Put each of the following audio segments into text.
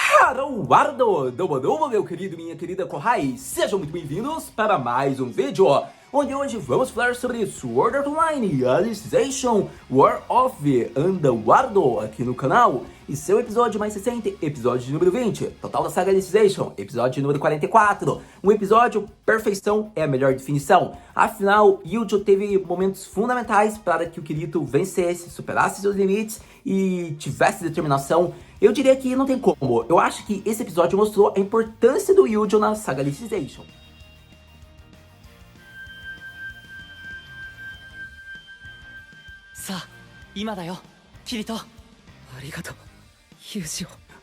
Haruardo, Domodomo, meu querido e minha querida Kohai, sejam muito bem-vindos para mais um vídeo, onde hoje vamos falar sobre Sword Art Online Alicization War of Underworld aqui no canal, e seu episódio mais recente, episódio de número 20, total da saga Alicization, episódio de número 44, um episódio perfeição é a melhor definição, afinal, Yujo teve momentos fundamentais para que o Kirito vencesse, superasse seus limites e tivesse determinação. Eu diria que não tem como. Eu acho que esse episódio mostrou a importância do Yujo na saga Alicization.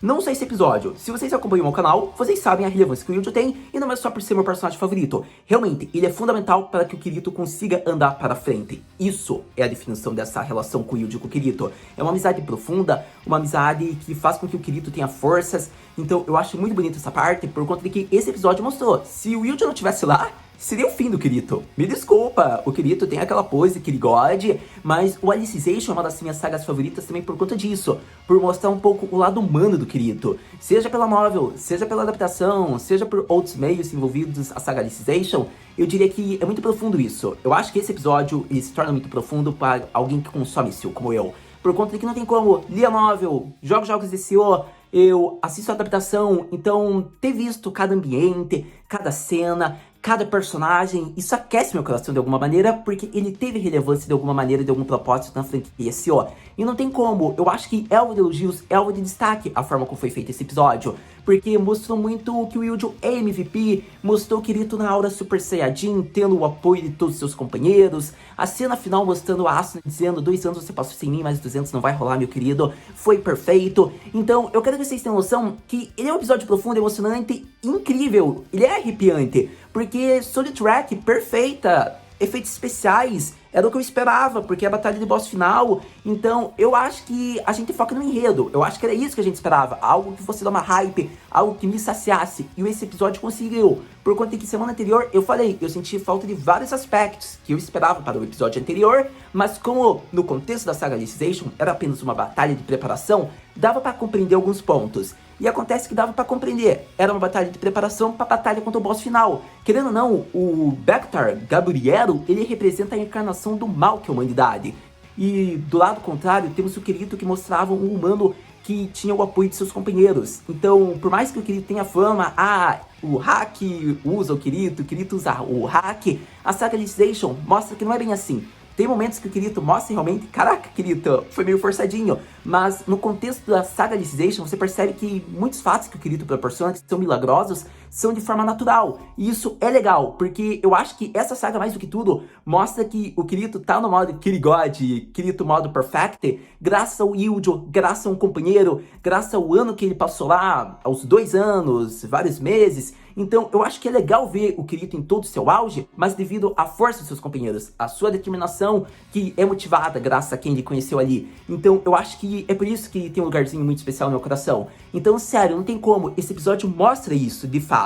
Não sei esse episódio. Se vocês acompanham o canal, vocês sabem a relevância que o Yujo tem, e não é só por ser meu personagem favorito. Realmente, ele é fundamental para que o Kirito consiga andar para frente. Isso é a definição dessa relação com o Yujo e com o Kirito. É uma amizade profunda, uma amizade que faz com que o Kirito tenha forças. Então eu acho muito bonito essa parte, por conta de que esse episódio mostrou. Se o Yujo não estivesse lá, seria o fim do Kirito. Me desculpa, o Kirito tem aquela pose que ele gosta, mas o Alicization é uma das minhas sagas favoritas também por conta disso, por mostrar um pouco o lado humano do Kirito. Seja pela novel, seja pela adaptação, seja por outros meios envolvidos a saga Alicization, eu diria que é muito profundo isso. Eu acho que esse episódio ele se torna muito profundo para alguém que consome isso, como eu. Por conta de que não tem como ler a novel, jogo jogos DCO, eu assisto a adaptação, então ter visto cada ambiente, cada cena, cada personagem, isso aquece meu coração de alguma maneira, porque ele teve relevância de alguma maneira, de algum propósito na franquia SO. E não tem como, eu acho que é alvo de elogios, é alvo de destaque a forma como foi feito esse episódio, porque mostrou muito que o Yujo é MVP, mostrou o Kirito na aura Super Saiyajin, tendo o apoio de todos os seus companheiros, a cena final mostrando a Asuna dizendo 2 anos você passou sem mim, mas 200 não vai rolar, meu querido, foi perfeito. Então eu quero que vocês tenham noção que ele é um episódio profundo, emocionante, incrível, ele é arrepiante, porque soundtrack perfeita, efeitos especiais, era o que eu esperava, porque é a batalha de boss final. Então eu acho que a gente foca no enredo, eu acho que era isso que a gente esperava, algo que fosse dar uma hype, algo que me saciasse, e esse episódio conseguiu, por conta que semana anterior eu falei, eu senti falta de vários aspectos que eu esperava para o episódio anterior, mas como no contexto da saga Alicization era apenas uma batalha de preparação, dava para compreender alguns pontos. E acontece que dava pra compreender, era uma batalha de preparação pra batalha contra o boss final. Querendo ou não, o Bactar Gabriel, ele representa a encarnação do mal que é a humanidade. E do lado contrário, temos o Kirito que mostrava um humano que tinha o apoio de seus companheiros. Então, por mais que o Kirito tenha fama, o hack usa o Kirito usa o hack, a saga Alicization mostra que não é bem assim. Tem momentos que o Kirito mostra realmente, caraca, Kirito, foi meio forçadinho. Mas no contexto da saga Alicization, você percebe que muitos fatos que o Kirito proporciona, que são milagrosos, são de forma natural. E isso é legal, porque eu acho que essa saga, mais do que tudo, mostra que o Kirito tá no modo Kirigod, Kirito modo Perfect, graças ao Yujo, graças a um companheiro, graças ao ano que ele passou lá, aos 2 anos, vários meses. Então eu acho que é legal ver o Kirito em todo o seu auge, mas devido à força dos seus companheiros, a sua determinação que é motivada graças a quem ele conheceu ali. Então eu acho que é por isso que tem um lugarzinho muito especial no meu coração. Então sério, não tem como, esse episódio mostra isso de fato.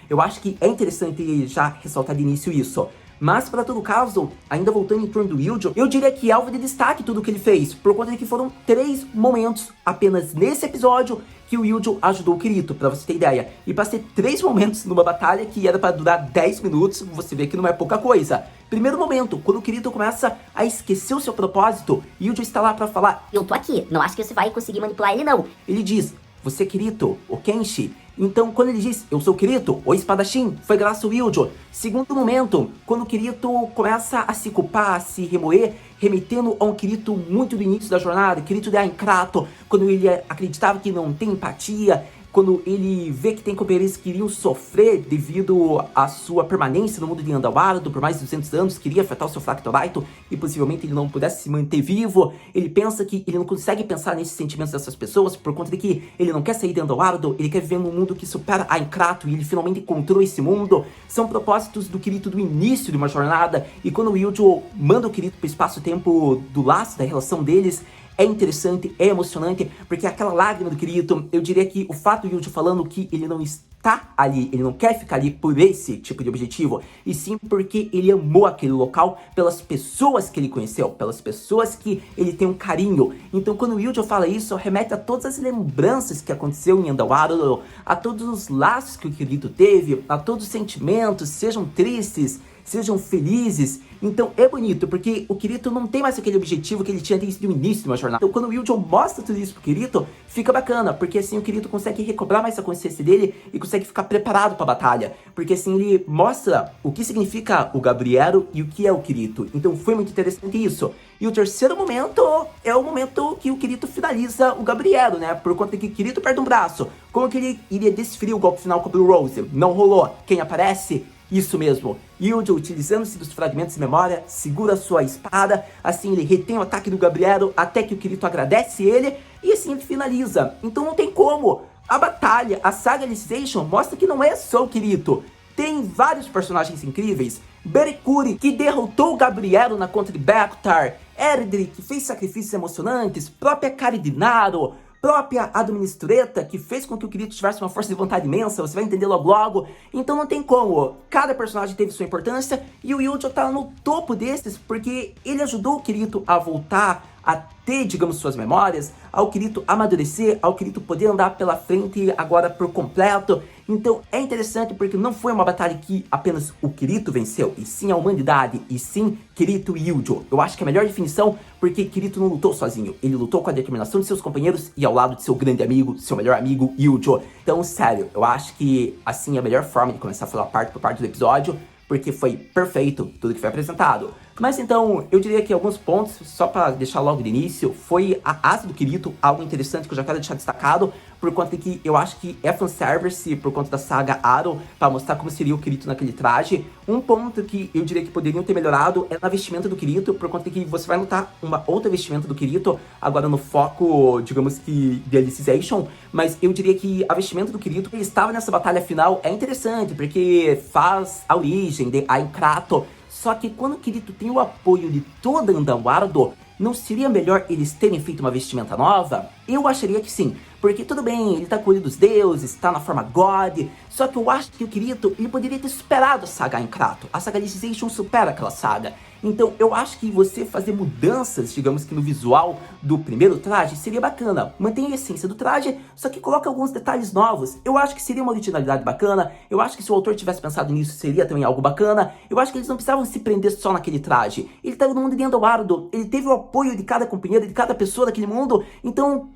Eu acho que é interessante já ressaltar de início isso. Mas, para todo caso, ainda voltando em torno do Yujo, eu diria que é alvo de destaque tudo que ele fez, por conta de que foram 3 momentos apenas nesse episódio que o Yujo ajudou o Kirito, pra você ter ideia. E pra ser 3 momentos numa batalha que era pra durar 10 minutos, você vê que não é pouca coisa. Primeiro momento, quando o Kirito começa a esquecer o seu propósito, Yujo está lá pra falar: eu tô aqui, não acho que você vai conseguir manipular ele não. Ele diz: você é Kirito, o Kenshi. Então, quando ele diz, eu sou Kirito, o espadachim, foi graças ao Yujo. Segundo momento, quando o Kirito começa a se culpar, a se remoer, remetendo a um Kirito muito do início da jornada, Kirito de Aincrato, quando ele acreditava que não tem empatia, quando ele vê que tem companheiros que iriam sofrer devido à sua permanência no mundo de Underworld por mais de 200 anos, queria afetar o seu Fractorite e possivelmente ele não pudesse se manter vivo. Ele pensa que ele não consegue pensar nesses sentimentos dessas pessoas por conta de que ele não quer sair de Underworld, ele quer viver num mundo que supera Aincrato e ele finalmente encontrou esse mundo. São propósitos do Kirito do início de uma jornada, e quando o Yujo manda o Kirito para o espaço-tempo do laço da relação deles, é interessante, é emocionante, porque aquela lágrima do Kirito, eu diria que o fato do Yujo falando que ele não está tá ali, ele não quer ficar ali por esse tipo de objetivo, e sim porque ele amou aquele local pelas pessoas que ele conheceu, pelas pessoas que ele tem um carinho. Então quando o Eugeo fala isso, remete a todas as lembranças que aconteceu em Underwater, a todos os laços que o Kirito teve, a todos os sentimentos, sejam tristes, sejam felizes. Então é bonito, porque o Kirito não tem mais aquele objetivo que ele tinha desde o início de uma jornada. Então quando o Eugeo mostra tudo isso pro Kirito, fica bacana, porque assim o Kirito consegue recobrar mais a consciência dele e consegue ficar preparado pra batalha. Porque assim ele mostra o que significa o Gabriero e o que é o Kirito. Então foi muito interessante isso. E o terceiro momento é o momento que o Kirito finaliza o Gabriero, né? Por conta que o Kirito perde um braço. Como que ele iria desferir o golpe final com a Blue Rose? Não rolou. Quem aparece? Isso mesmo, Eugeo, utilizando-se dos fragmentos de memória, segura sua espada, assim ele retém o ataque do Gabriero até que o Kirito agradece ele e assim ele finaliza. Então não tem como. A batalha, a saga Alicization mostra que não é só o Kirito. Tem vários personagens incríveis. Berikuri, que derrotou o Gabriero na contra de Bekutar, Erdrick, que fez sacrifícios emocionantes, própria Caridinaro, própria Administreta, que fez com que o Kirito tivesse uma força de vontade imensa, você vai entender logo logo. Então não tem como, cada personagem teve sua importância e o Eugeo tá no topo desses porque ele ajudou o Kirito a voltar a ter, digamos, suas memórias, ao Kirito amadurecer, ao Kirito poder andar pela frente agora por completo. Então é interessante porque não foi uma batalha que apenas o Kirito venceu, e sim a humanidade, e sim Kirito e Eugeo. Eu acho que é a melhor definição porque Kirito não lutou sozinho, ele lutou com a determinação de seus companheiros e ao lado de seu grande amigo, seu melhor amigo, Eugeo. Então, sério, eu acho que assim é a melhor forma de começar a falar parte por parte do episódio, porque foi perfeito tudo que foi apresentado. Mas então, eu diria que alguns pontos, só para deixar logo de início, foi a asa do Kirito, algo interessante que eu já quero deixar destacado, por conta de que eu acho que é fanservice, por conta da saga Arrow, para mostrar como seria o Kirito naquele traje. Um ponto que eu diria que poderiam ter melhorado é na vestimenta do Kirito, por conta de que você vai notar uma outra vestimenta do Kirito, agora no foco, digamos que, de Alicization, mas eu diria que a vestimenta do Kirito, que estava nessa batalha final, é interessante, porque faz a origem de Aincrato. Só que quando o Kirito tem o apoio de toda Underwater, não seria melhor eles terem feito uma vestimenta nova? Eu acharia que sim, porque tudo bem, ele tá com o olho dos deuses, tá na forma God, só que eu acho que o Kirito, ele poderia ter superado a saga Aincrato. A saga Alicization supera aquela saga. Então eu acho que você fazer mudanças, digamos que no visual do primeiro traje, seria bacana. Mantém a essência do traje, só que coloca alguns detalhes novos. Eu acho que seria uma originalidade bacana, eu acho que se o autor tivesse pensado nisso, seria também algo bacana. Eu acho que eles não precisavam se prender só naquele traje. Ele estava no mundo de Underwater, ele teve o apoio de cada companheiro, de cada pessoa daquele mundo, então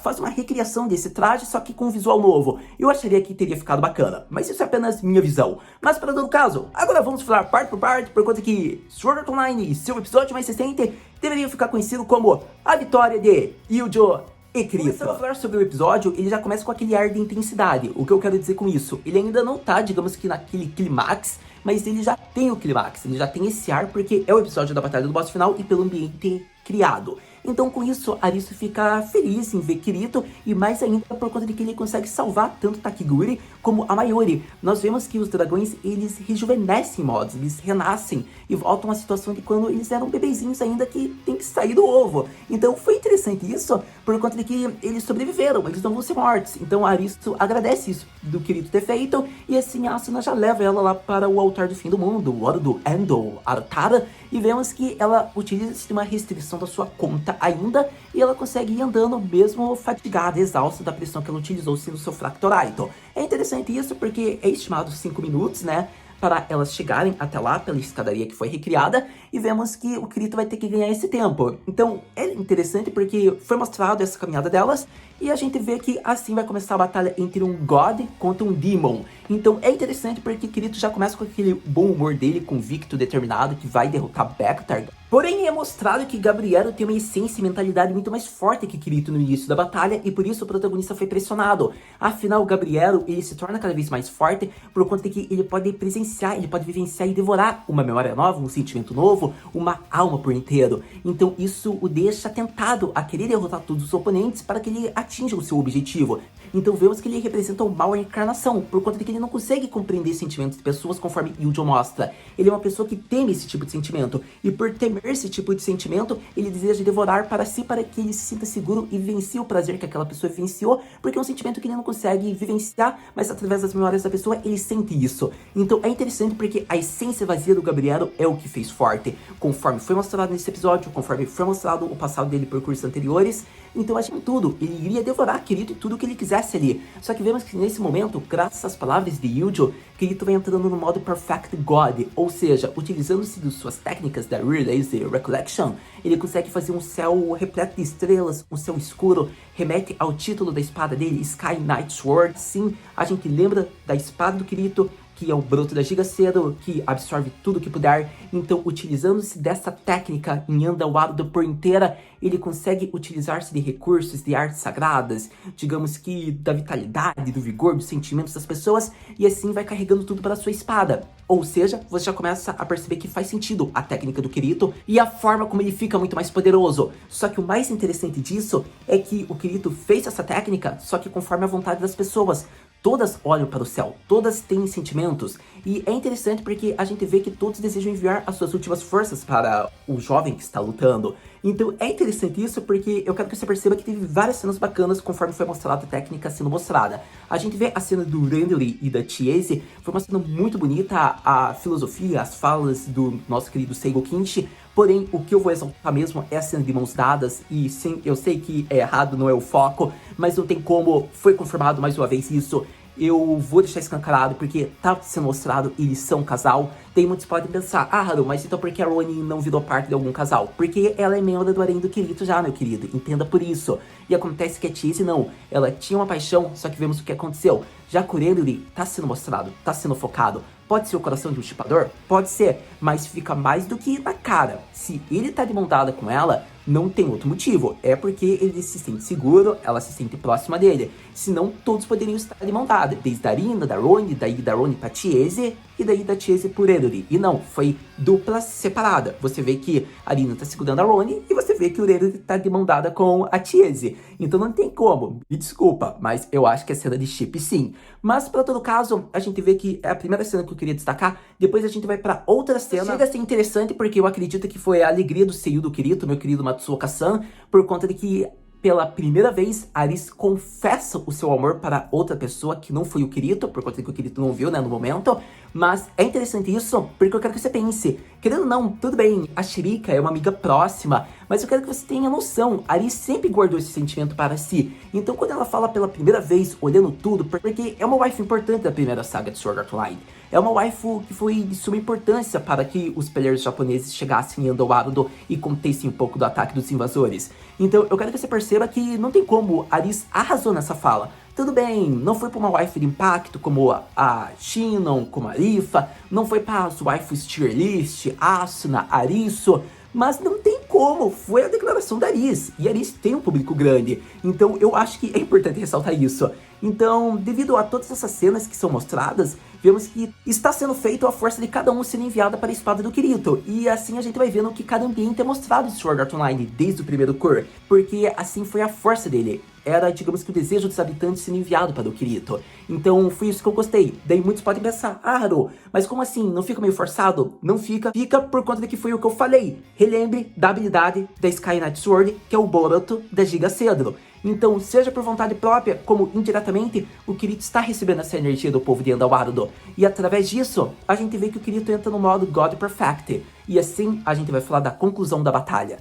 faz uma recriação desse traje, só que com um visual novo. Eu acharia que teria ficado bacana, mas isso é apenas minha visão. Mas para todo caso, agora vamos falar parte por parte, por conta que Sword Art Online e seu episódio mais recente deveriam ficar conhecido como a vitória de Eugeo e Kirito. Começando a falar sobre o episódio, ele já começa com aquele ar de intensidade. O que eu quero dizer com isso? Ele ainda não tá, digamos que naquele clímax, mas ele já tem o clímax, ele já tem esse ar porque é o episódio da batalha do boss final e pelo ambiente criado. Então com isso, Arisu fica feliz em ver Kirito e mais ainda por conta de que ele consegue salvar tanto Takiguri como a Mayuri. Nós vemos que os dragões, eles rejuvenescem modos, eles renascem e voltam à situação de quando eles eram bebezinhos ainda que tem que sair do ovo. Então foi interessante isso por conta de que eles sobreviveram, eles não vão ser mortos. Então Arisu agradece isso do Kirito ter feito e assim a Asuna já leva ela lá para o altar do fim do mundo, o Oro do Endo Artara, e vemos que ela utiliza-se de uma restrição da sua conta ainda e ela consegue ir andando mesmo fatigada, exausta da pressão que ela utilizou no seu Fractoraito. É interessante isso porque é estimado 5 minutos, né, para elas chegarem até lá pela escadaria que foi recriada, e vemos que o Kirito vai ter que ganhar esse tempo. Então é interessante porque foi mostrado essa caminhada delas e a gente vê que assim vai começar a batalha entre um God contra um Demon. Então é interessante porque Kirito já começa com aquele bom humor dele, convicto, determinado, que vai derrotar Bekutar. Porém é mostrado que Gabriero tem uma essência e mentalidade muito mais forte que Kirito no início da batalha e por isso o protagonista foi pressionado. Afinal, Gabriero, ele se torna cada vez mais forte por conta de que ele pode presenciar, ele pode vivenciar e devorar uma memória nova, um sentimento novo, uma alma por inteiro. Então isso o deixa tentado a querer derrotar todos os oponentes para que ele atinja o seu objetivo. Então vemos que ele representa o mal em encarnação, por conta de que ele não consegue compreender sentimentos de pessoas conforme Yujo mostra. Ele é uma pessoa que teme esse tipo de sentimento, e por temer esse tipo de sentimento, ele deseja devorar para si, para que ele se sinta seguro e vivencie o prazer que aquela pessoa vivenciou, porque é um sentimento que ele não consegue vivenciar, mas através das memórias da pessoa, ele sente isso. Então é interessante porque a essência vazia do Gabriel é o que fez forte, conforme foi mostrado nesse episódio, conforme foi mostrado o passado dele por cursos anteriores. Então acho que tudo, ele iria devorar Kirito e tudo que ele quisesse ali. Só que vemos que nesse momento, graças às palavras de Yujo, Kirito vai entrando no modo Perfect God, ou seja, utilizando-se de suas técnicas da Rear Laser Recollection, ele consegue fazer um céu repleto de estrelas, um céu escuro, remete ao título da espada dele, Sky Knight Sword. Sim, a gente lembra da espada do Kirito, que é o broto da Giga Cedo, que absorve tudo que puder. Então, utilizando-se dessa técnica em Underwater por inteira, ele consegue utilizar-se de recursos de artes sagradas, digamos que da vitalidade, do vigor, dos sentimentos das pessoas, e assim vai carregando tudo para sua espada. Ou seja, você já começa a perceber que faz sentido a técnica do Kirito e a forma como ele fica muito mais poderoso. Só que o mais interessante disso é que o Kirito fez essa técnica, só que conforme a vontade das pessoas. Todas olham para o céu, todas têm sentimentos, e é interessante porque a gente vê que todos desejam enviar as suas últimas forças para o jovem que está lutando. Então é interessante isso porque eu quero que você perceba que teve várias cenas bacanas conforme foi mostrada a técnica sendo mostrada. A gente vê a cena do Rendry e da Chiese, foi uma cena muito bonita, a filosofia, as falas do nosso querido Seigo Kinshi. Porém, o que eu vou exaltar mesmo é a cena de mãos dadas, e sim, eu sei que é errado, não é o foco, mas não tem como, foi confirmado mais uma vez isso. Eu vou deixar escancarado porque tá sendo mostrado, eles são um casal. Tem muitos que podem pensar, ah, Haru, mas então por que a Ronin não virou parte de algum casal? Porque ela é membro do harém do Kirito já, meu querido, entenda por isso. E acontece que a Chise não, ela tinha uma paixão, só que vemos o que aconteceu. Já que o Rendry tá sendo mostrado, tá sendo focado. Pode ser o coração de um chupador? Pode ser, mas fica mais do que na cara. Se ele tá de mão dada com ela, não tem outro motivo. É porque ele se sente seguro, ela se sente próxima dele. Senão, todos poderiam estar de mão dada. Desde a Arina, da Roni, daí da Roni pra Chiese, e daí da Chiese por Rendry. E não, foi dupla separada. Você vê que a Arina tá segurando a Roni, e você vê que o Rendry tá de mão dada com a Chiese. Então não tem como. Me desculpa, mas eu acho que é cena de chip sim. Mas, para todo caso, a gente vê que é a primeira cena que eu queria destacar. Depois a gente vai para outra cena. Chega a ser interessante porque eu acredito que foi a alegria do Seiyu do Kirito, meu querido Matsuoka-san, por conta de que pela primeira vez, Aris confessa o seu amor para outra pessoa que não foi o Kirito, por conta de que o Kirito não viu, né, no momento. Mas é interessante isso, porque eu quero que você pense, querendo ou não, tudo bem, a Shirika é uma amiga próxima, mas eu quero que você tenha noção, Aris sempre guardou esse sentimento para si. Então quando ela fala pela primeira vez, olhando tudo, porque é uma wife importante da primeira saga de Sword Art Online, é uma waifu que foi de suma importância para que os players japoneses chegassem em Underwater e contessem um pouco do ataque dos invasores. Então eu quero que você perceba que não tem como Aris arrasou nessa fala. Tudo bem, não foi para uma waifu de impacto como a Shinon, como a Rifa, não foi para as waifus tier list, Asuna, Arisu, mas não tem como, foi a declaração da Aris, e Aris tem um público grande, então eu acho que é importante ressaltar isso. Então, devido a todas essas cenas que são mostradas, vemos que está sendo feito a força de cada um sendo enviada para a espada do Kirito, e assim a gente vai vendo que cada ambiente é mostrado em Sword Art Online desde o primeiro core, porque assim foi a força dele. Era, digamos que o desejo dos habitantes sendo enviado para o Kirito. Então foi isso que eu gostei. Daí muitos podem pensar, ah, Haru, mas como assim? Não fica meio forçado? Não fica. Fica por conta de que foi o que eu falei. Relembre da habilidade da Sky Knight Sword, que é o Boruto da Giga Cedro. Então, seja por vontade própria, como indiretamente, o Kirito está recebendo essa energia do povo de Underwater. E através disso, a gente vê que o Kirito entra no modo God Perfect. E assim, a gente vai falar da conclusão da batalha.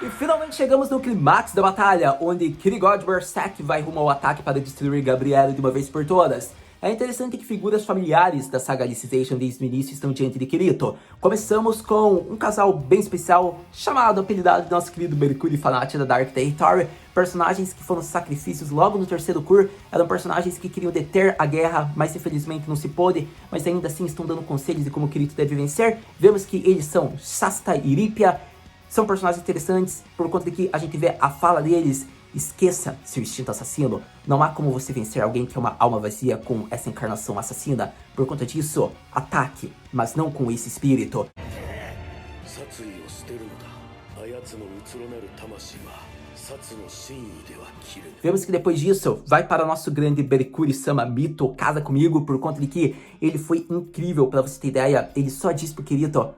E finalmente chegamos no clímax da batalha, onde Kirigod Berserk vai rumo ao ataque para destruir Gabriel de uma vez por todas. É interessante que figuras familiares da saga Alicization desde o início estão diante de Kirito. Começamos com um casal bem especial, chamado, apelidado de nosso querido Mercúrio Fanati da Dark Territory. Personagens que foram sacrifícios logo no terceiro Cur, eram personagens que queriam deter a guerra, mas infelizmente não se pôde, mas ainda assim estão dando conselhos de como Kirito deve vencer. Vemos que eles são Shasta e Iripia, são personagens interessantes por conta de que a gente vê a fala deles. Esqueça seu instinto assassino. Não há como você vencer alguém que é uma alma vazia com essa encarnação assassina. Por conta disso, ataque, mas não com esse espírito. Vemos que depois disso, vai para nosso grande Mercúrio-sama Mito, casa comigo, por conta de que ele foi incrível. Pra você ter ideia, ele só disse pro Kirito: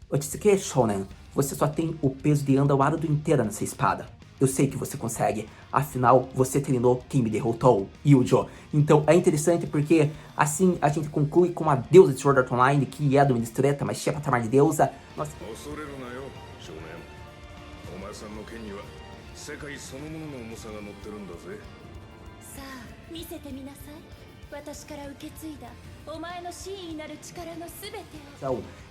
Otsuke Shonen, você só tem o peso de Andawaro inteira nessa espada. Eu sei que você consegue, afinal você treinou quem me derrotou, Yujo. Então é interessante porque assim a gente conclui com a deusa de Sword Art Online, que é do Ministreta, mas tinha patamar de deusa. Nossa.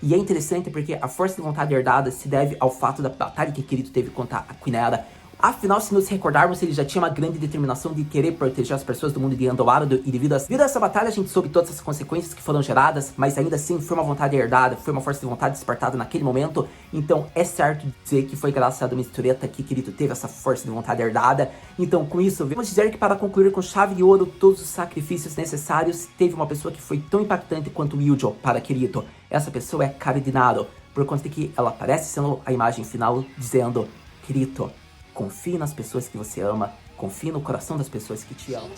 E é interessante porque a força de vontade herdada se deve ao fato da batalha que Kirito teve contra a Queen Era. Afinal, se nos recordarmos, ele já tinha uma grande determinação de querer proteger as pessoas do mundo de Andawaro, e devido a essa batalha a gente soube todas as consequências que foram geradas, mas ainda assim foi uma vontade herdada, foi uma força de vontade despertada naquele momento. Então é certo dizer que foi graças a Mistureta que Kirito teve essa força de vontade herdada. Então com isso, vamos dizer que para concluir com chave de ouro todos os sacrifícios necessários, teve uma pessoa que foi tão impactante quanto Yujo para Kirito. Essa pessoa é Karidinaro, por conta de que ela aparece sendo a imagem final dizendo: Kirito, confie nas pessoas que você ama, confie no coração das pessoas que te amam.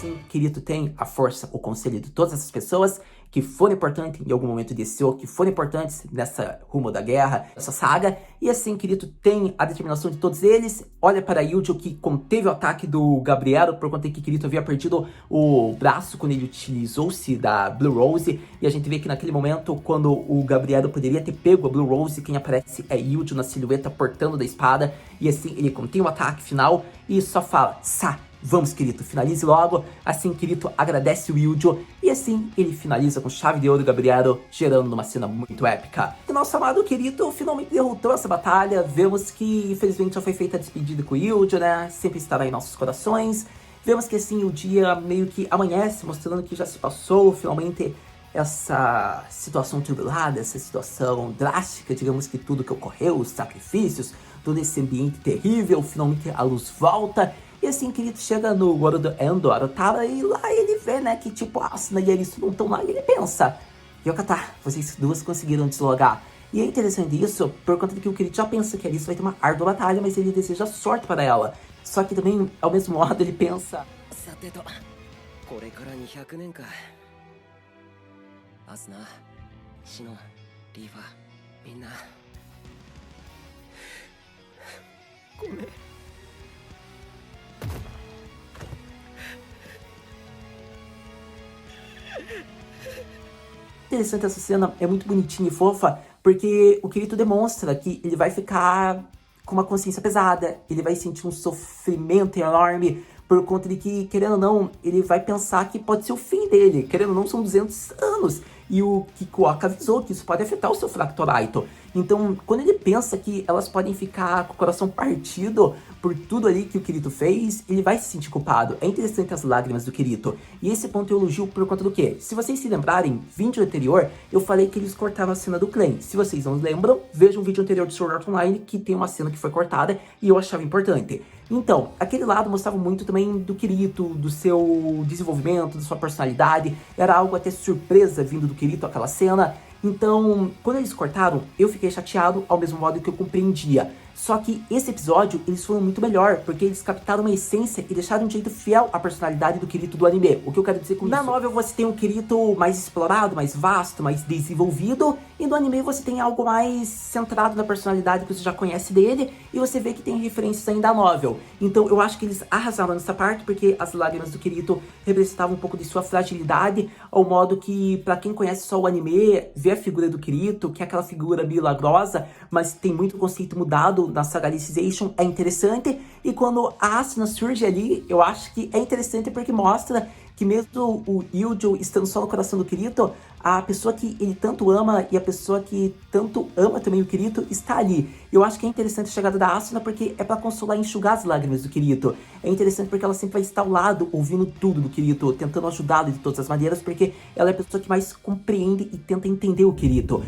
Sim, Kirito tem a força, o conselho de todas essas pessoas que foram importantes em algum momento desse jogo, que foram importantes nessa rumo da guerra, essa saga. E assim, Kirito tem a determinação de todos eles. Olha para Yujo, que conteve o ataque do Gabriel, por conta que Kirito havia perdido o braço quando ele utilizou-se da Blue Rose. E a gente vê que naquele momento, quando o Gabriel poderia ter pego a Blue Rose, quem aparece é Yujo na silhueta portando da espada. E assim, ele contém o ataque final e só fala: Sa! Vamos, Kirito, finalize logo. Assim, Kirito agradece o Yujo e assim ele finaliza com chave de ouro Gabriel, gerando uma cena muito épica. E nosso amado Kirito finalmente derrotou essa batalha. Vemos que, infelizmente, já foi feita a despedida com o Yujo, né? Sempre estará em nossos corações. Vemos que, assim, o dia meio que amanhece, mostrando que já se passou, finalmente, essa situação tribulada, essa situação drástica, digamos que tudo que ocorreu, os sacrifícios, todo esse ambiente terrível, finalmente a luz volta. E assim, Kirito chega no World Endor, tá? E lá ele vê, né, que tipo, a Asuna e a Arisu não estão lá, e ele pensa: Yokata, vocês duas conseguiram deslogar. E é interessante isso, por conta de que o Kirito já pensa que a Arisu vai ter uma árdua batalha, mas ele deseja sorte para ela. Só que também, ao mesmo modo, ele pensa: Asuna, Shino, Riva, minna. Interessante essa cena, é muito bonitinha e fofa, porque o Kirito demonstra que ele vai ficar com uma consciência pesada, ele vai sentir um sofrimento enorme, por conta de que, querendo ou não, ele vai pensar que pode ser o fim dele, querendo ou não, são 200 anos, e o Kikuoka avisou que isso pode afetar o seu Fractoraito. Então, quando ele pensa que elas podem ficar com o coração partido por tudo ali que o Kirito fez, ele vai se sentir culpado. É interessante as lágrimas do Kirito. E esse ponto eu elogio por conta do quê? Se vocês se lembrarem, vídeo anterior, eu falei que eles cortaram a cena do Clan. Se vocês não lembram, vejam o vídeo anterior de Sword Art Online, que tem uma cena que foi cortada e eu achava importante. Então, aquele lado mostrava muito também do Kirito, do seu desenvolvimento, da sua personalidade. Era algo até surpresa vindo do Kirito, aquela cena. Então, quando eles cortaram, eu fiquei chateado ao mesmo modo que eu compreendia. Só que esse episódio, eles foram muito melhor, porque eles captaram uma essência e deixaram de um jeito fiel à personalidade do Kirito do anime. O que eu quero dizer com isso? Na novel você tem um Kirito mais explorado, mais vasto, mais desenvolvido, e no anime você tem algo mais centrado na personalidade que você já conhece dele, e você vê que tem referências ainda à novel. Então eu acho que eles arrasaram nessa parte, porque as lágrimas do Kirito representavam um pouco de sua fragilidade, ao modo que, pra quem conhece só o anime, vê a figura do Kirito, que é aquela figura milagrosa, mas tem muito conceito mudado na saga Alicization, é interessante. E quando a Asuna surge ali, eu acho que é interessante porque mostra que mesmo o Yujo estando só no coração do Kirito, a pessoa que ele tanto ama e a pessoa que tanto ama também o Kirito está ali. Eu acho que é interessante a chegada da Asuna porque é pra consolar e enxugar as lágrimas do Kirito. É interessante porque ela sempre vai estar ao lado, ouvindo tudo do Kirito, tentando ajudá-lo de todas as maneiras, porque ela é a pessoa que mais compreende e tenta entender o Kirito.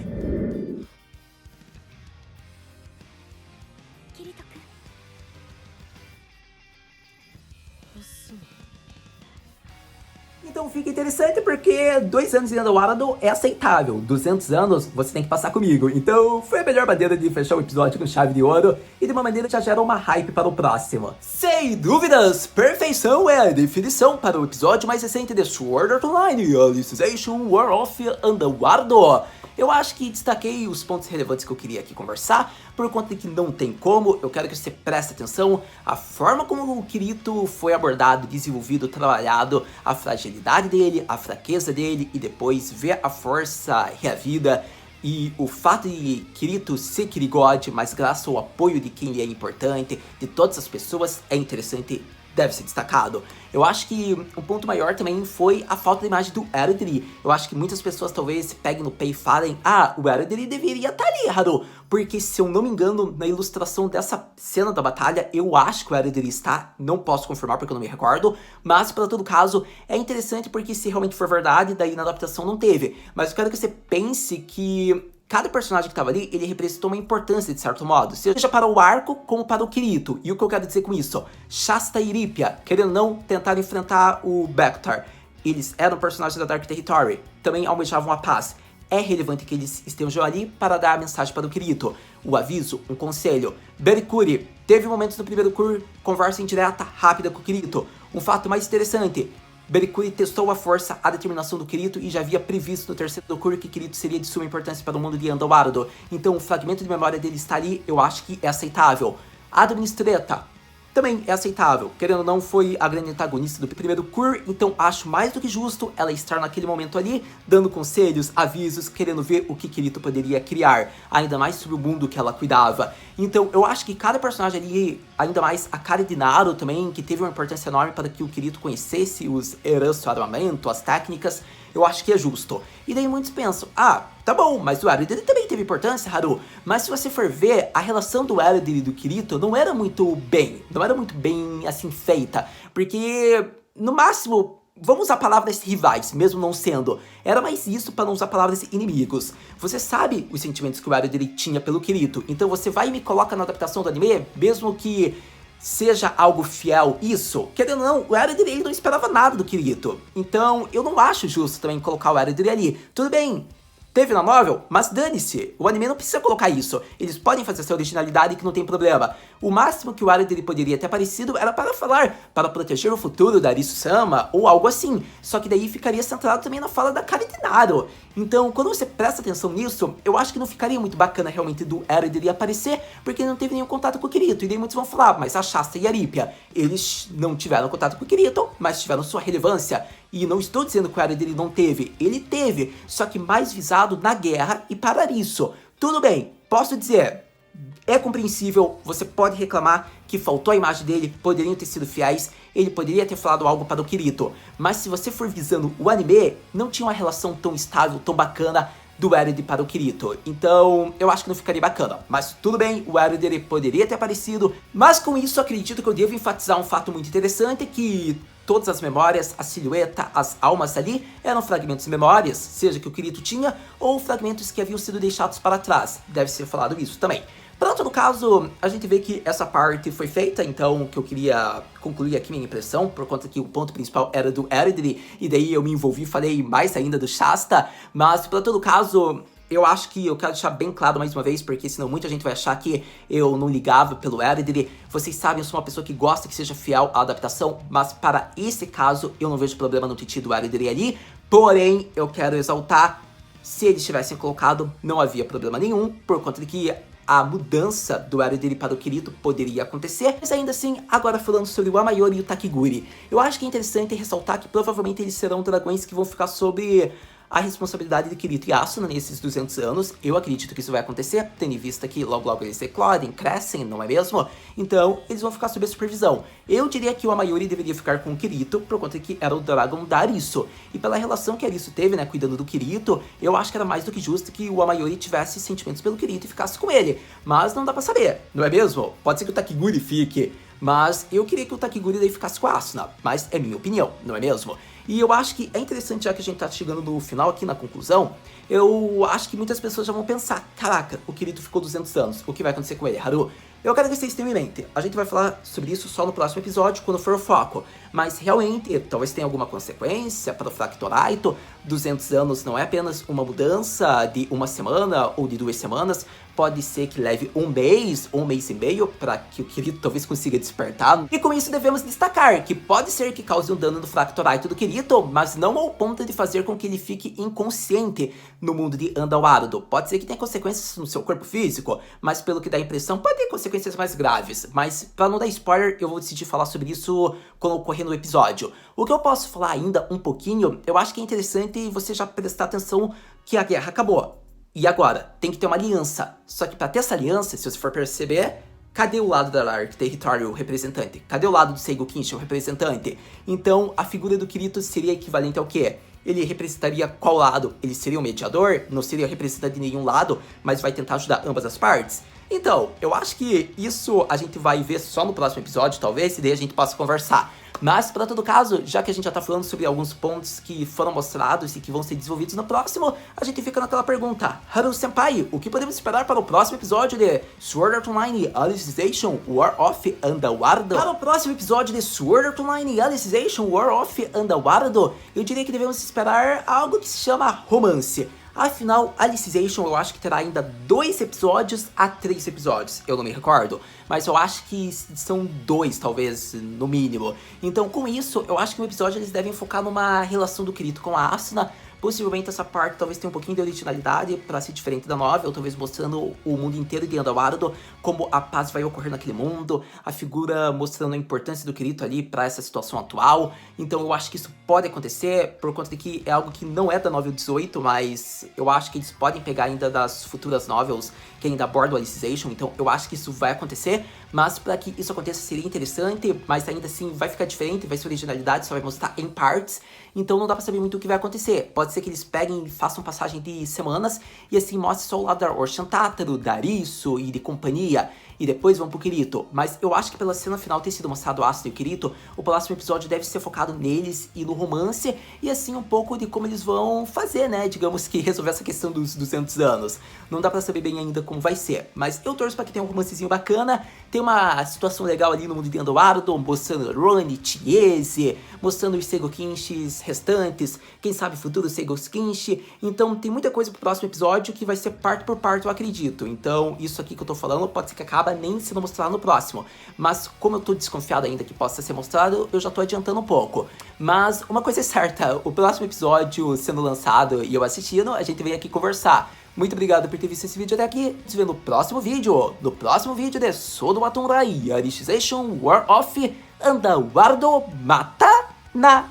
Então fica interessante porque 2 anos em Underwater é aceitável, 200 anos você tem que passar comigo. Então foi a melhor maneira de fechar o episódio com chave de ouro e de uma maneira que já gera uma hype para o próximo. Sem dúvidas, perfeição é a definição para o episódio mais recente de Sword Art Online, Alicization War of Underwater. Eu acho que destaquei os pontos relevantes que eu queria aqui conversar, por conta de que não tem como, eu quero que você preste atenção à forma como o Kirito foi abordado, desenvolvido, trabalhado, a fragilidade dele, a fraqueza dele, e depois ver a força e a vida, e o fato de Kirito ser Kirigod, mas graças ao apoio de quem lhe é importante, de todas as pessoas, é interessante, deve ser destacado. Eu acho que um ponto maior também foi a falta de imagem do Eridri. Eu acho que muitas pessoas talvez se peguem no pé e falem: ah, o Eridri deveria estar ali, Haru. Porque se eu não me engano, na ilustração dessa cena da batalha, eu acho que o Eridri está. Não posso confirmar porque eu não me recordo. Mas, para todo caso, é interessante porque se realmente for verdade, daí na adaptação não teve. Mas eu quero que você pense que cada personagem que estava ali, ele representou uma importância de certo modo, seja para o arco como para o Kirito. E o que eu quero dizer com isso? Shasta e Iripia, querendo ou não, tentaram enfrentar o Bactar. Eles eram personagens da Dark Territory, também almejavam a paz. É relevante que eles estejam ali para dar a mensagem para o Kirito. O aviso, um conselho. Berikuri teve momentos no primeiro Kur, conversa indireta, rápida com o Kirito. Um fato mais interessante: Berikuri testou a força, a determinação do Kirito e já havia previsto no terceiro Kur que Kirito seria de suma importância para o mundo de Underwater. Então o fragmento de memória dele está ali, eu acho que é aceitável. Administreta também é aceitável, querendo ou não, foi a grande antagonista do primeiro Kur, então acho mais do que justo ela estar naquele momento ali, dando conselhos, avisos, querendo ver o que Kirito poderia criar, ainda mais sobre o mundo que ela cuidava. Então eu acho que cada personagem ali, ainda mais a Kari de Naru também, que teve uma importância enorme para que o Kirito conhecesse os heranças do armamento, as técnicas, eu acho que é justo. E daí muitos pensam: ah, tá bom, mas o Eridri também teve importância, Haru. Mas se você for ver, a relação do Eridri e do Kirito não era muito bem assim feita. Porque, no máximo, vamos usar palavras rivais, mesmo não sendo. Era mais isso para não usar palavras inimigos. Você sabe os sentimentos que o Eridri tinha pelo Kirito, então você vai e me coloca na adaptação do anime, mesmo que seja algo fiel, isso, querendo ou não, o Eridri não esperava nada do Kirito. Então, eu não acho justo também colocar o Eridri ali. Tudo bem, teve na novel, mas dane-se, o anime não precisa colocar isso. Eles podem fazer essa originalidade que não tem problema. O máximo que o Eridri poderia ter aparecido era para falar, para proteger o futuro da Arisu-sama, ou algo assim. Só que daí ficaria centrado também na fala da Kari de Naru. Então, quando você presta atenção nisso, eu acho que não ficaria muito bacana realmente do Eridri aparecer, porque ele não teve nenhum contato com o Kirito. E daí muitos vão falar: mas a Shasta e a Iripia, eles não tiveram contato com o Kirito, mas tiveram sua relevância. E não estou dizendo que o Eridri não teve, ele teve, só que mais visado na guerra e para isso. Tudo bem, posso dizer, é compreensível, você pode reclamar que faltou a imagem dele, poderiam ter sido fiéis, ele poderia ter falado algo para o Kirito. Mas se você for visando o anime, não tinha uma relação tão estável, tão bacana do Eridri para o Kirito. Então, eu acho que não ficaria bacana. Mas tudo bem, o Eridri poderia ter aparecido. Mas com isso, acredito que eu devo enfatizar um fato muito interessante, que todas as memórias, a silhueta, as almas ali eram fragmentos de memórias, seja que o Kirito tinha ou fragmentos que haviam sido deixados para trás. Deve ser falado isso também. Pronto, no caso, a gente vê que essa parte foi feita, então que eu queria concluir aqui minha impressão, por conta que o ponto principal era do Eridri, e daí eu me envolvi e falei mais ainda do Shasta, mas para todo caso, eu acho que eu quero deixar bem claro mais uma vez, porque senão muita gente vai achar que eu não ligava pelo Erdry. Vocês sabem, eu sou uma pessoa que gosta que seja fiel à adaptação, mas para esse caso eu não vejo problema no ter tido o Erdry ali. Porém, eu quero exaltar, se eles tivessem colocado, não havia problema nenhum, por conta de que a mudança do Erdry para o Kirito poderia acontecer. Mas ainda assim, agora falando sobre o Amayori e o Takiguri, eu acho que é interessante ressaltar que provavelmente eles serão dragões que vão ficar sob a responsabilidade de Kirito e Asuna nesses 200 anos. Eu acredito que isso vai acontecer, tendo em vista que logo logo eles eclodem, crescem, não é mesmo? Então, eles vão ficar sob a supervisão. Eu diria que o Amayori deveria ficar com o Kirito, por conta de que era o Dragon da Arisu. E pela relação que a Arisu teve, né, cuidando do Kirito, eu acho que era mais do que justo que o Amayori tivesse sentimentos pelo Kirito e ficasse com ele. Mas não dá pra saber, não é mesmo? Pode ser que o Takiguri fique, mas eu queria que o Takiguri daí ficasse com a Asuna. Mas é minha opinião, não é mesmo? E eu acho que é interessante, já que a gente tá chegando no final aqui, na conclusão, eu acho que muitas pessoas já vão pensar, caraca, o Kirito ficou 200 anos, o que vai acontecer com ele, Haru? Eu quero que vocês tenham em mente, a gente vai falar sobre isso só no próximo episódio, quando for o foco, mas realmente, talvez tenha alguma consequência para o Fractoraito. 200 anos não é apenas uma mudança de uma semana ou de 2 semanas, pode ser que leve um mês ou 1 mês e meio para que o Kirito talvez consiga despertar. E com isso devemos destacar que pode ser que cause um dano no Fractoraito do Kirito, mas não ao ponto de fazer com que ele fique inconsciente no mundo de Underworld. Pode ser que tenha consequências no seu corpo físico, mas pelo que dá a impressão, pode ter consequências mais graves. Mas para não dar spoiler, eu vou decidir falar sobre isso quando ocorrer no episódio. O que eu posso falar ainda um pouquinho, eu acho que é interessante você já prestar atenção que a guerra acabou. E agora, tem que ter uma aliança. Só que para ter essa aliança, se você for perceber, cadê o lado da Lark Territory, o representante? Cadê o lado do Seigo Kinshi, o representante? Então, a figura do Kirito seria equivalente ao quê? Ele representaria qual lado? Ele seria o mediador? Não seria representante de nenhum lado, mas vai tentar ajudar ambas as partes? Então, eu acho que isso a gente vai ver só no próximo episódio, talvez, e daí a gente possa conversar. Mas, para todo caso, já que a gente já tá falando sobre alguns pontos que foram mostrados e que vão ser desenvolvidos no próximo, a gente fica naquela pergunta: Haru-senpai, o que podemos esperar para o próximo episódio de Sword Art Online Alicization War of Underworld? Para o próximo episódio de Sword Art Online Alicization War of Underworld, eu diria que devemos esperar algo que se chama romance. Afinal, Alicization eu acho que terá ainda 2 episódios a 3 episódios, eu não me recordo, mas eu acho que são 2 talvez, no mínimo. Então com isso, eu acho que no episódio eles devem focar numa relação do Kirito com a Asuna. Possivelmente essa parte talvez tenha um pouquinho de originalidade para ser diferente da novel, talvez mostrando o mundo inteiro de Underworld, como a paz vai ocorrer naquele mundo, a figura mostrando a importância do Kirito ali para essa situação atual. Então eu acho que isso pode acontecer, por conta de que é algo que não é da novel 18, mas eu acho que eles podem pegar ainda das futuras novels que ainda abordam Alicization, então eu acho que isso vai acontecer, mas para que isso aconteça seria interessante, mas ainda assim vai ficar diferente, vai ser originalidade, só vai mostrar em partes, então não dá pra saber muito o que vai acontecer. Pode ser que eles peguem e façam passagem de semanas e assim mostre só o lado da Orshan Tataru, da Arisu e de companhia, e depois vão pro Kirito. Mas eu acho que pela cena final ter sido mostrado o Asuna e o Kirito, o próximo episódio deve ser focado neles e no romance, e assim um pouco de como eles vão fazer, né, digamos que resolver essa questão dos 200 anos. Não dá pra saber bem ainda como vai ser, mas eu torço pra que tenha um romancezinho bacana, tem uma situação legal ali no mundo de Underworld, mostrando Rony, Chiese, mostrando os Seigo Kinshis restantes, quem sabe futuro Seigo Kinshi. Então tem muita coisa pro próximo episódio que vai ser parte por parte, eu acredito. Então isso aqui que eu tô falando pode ser que acabe nem sendo mostrado no próximo, mas como eu tô desconfiado ainda que possa ser mostrado, eu já tô adiantando um pouco. Mas uma coisa é certa, o próximo episódio sendo lançado e eu assistindo, a gente vem aqui conversar. Muito obrigado por ter visto esse vídeo até aqui. Nos vemos no próximo vídeo. No próximo vídeo de Sodo Matunrai Alicization War of Underworld Mata na